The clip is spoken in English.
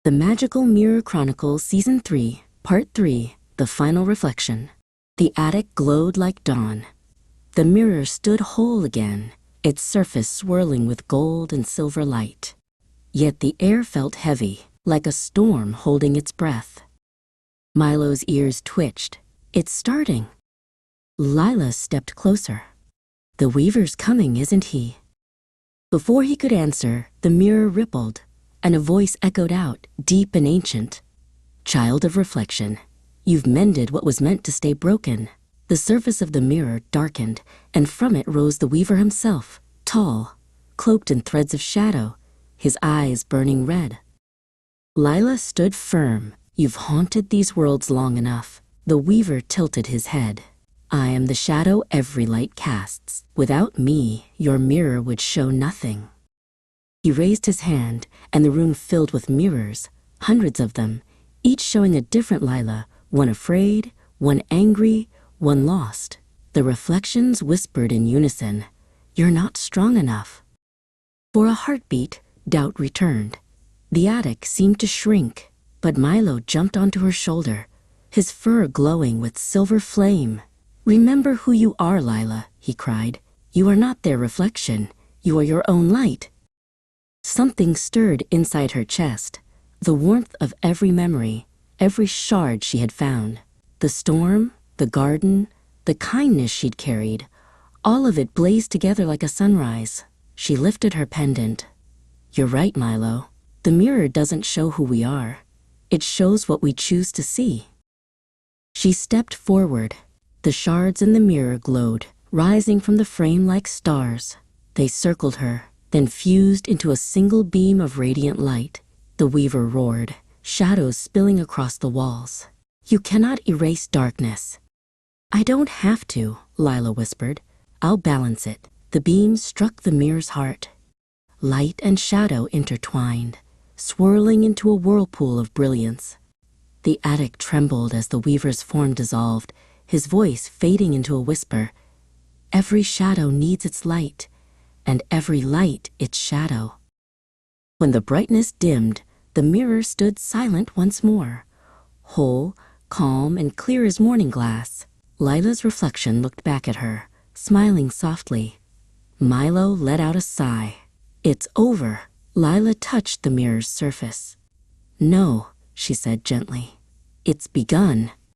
The Magical Mirror Chronicles Season 3, Part 3, The Final Reflection. The attic glowed like dawn. The mirror stood whole again, its surface swirling with gold and silver light. Yet the air felt heavy, like a storm holding its breath. Milo's ears twitched. It's starting. Lila stepped closer. The weaver's coming, isn't he? Before he could answer, the mirror rippled, and a voice echoed out, deep and ancient. Child of reflection, you've mended what was meant to stay broken. The surface of the mirror darkened, and from it rose the weaver himself, tall, cloaked in threads of shadow, his eyes burning red. Lila stood firm. You've haunted these worlds long enough. The weaver tilted his head. I am the shadow every light casts. Without me, your mirror would show nothing. He raised his hand, and the room filled with mirrors, hundreds of them, each showing a different Lila, one afraid, one angry, one lost. The reflections whispered in unison, "You're not strong enough." For a heartbeat, doubt returned. The attic seemed to shrink, but Milo jumped onto her shoulder, his fur glowing with silver flame. "Remember who you are, Lila," he cried. "You are not their reflection. You are your own light." Something stirred inside her chest, the warmth of every memory, every shard she had found. The storm, the garden, the kindness she'd carried, all of it blazed together like a sunrise. She lifted her pendant. "You're right, Milo. The mirror doesn't show who we are. It shows what we choose to see." She stepped forward. The shards in the mirror glowed, rising from the frame like stars. They circled her, then fused into a single beam of radiant light. The weaver roared, shadows spilling across the walls. "You cannot erase darkness." "I don't have to," Lila whispered. "I'll balance it." The beam struck the mirror's heart. Light and shadow intertwined, swirling into a whirlpool of brilliance. The attic trembled as the weaver's form dissolved, his voice fading into a whisper. "Every shadow needs its light, and every light its shadow." When the brightness dimmed, the mirror stood silent once more, whole, calm, and clear as morning glass. Lila's reflection looked back at her, smiling softly. Milo let out a sigh. "It's over." Lila touched the mirror's surface. "No," she said gently. "It's begun."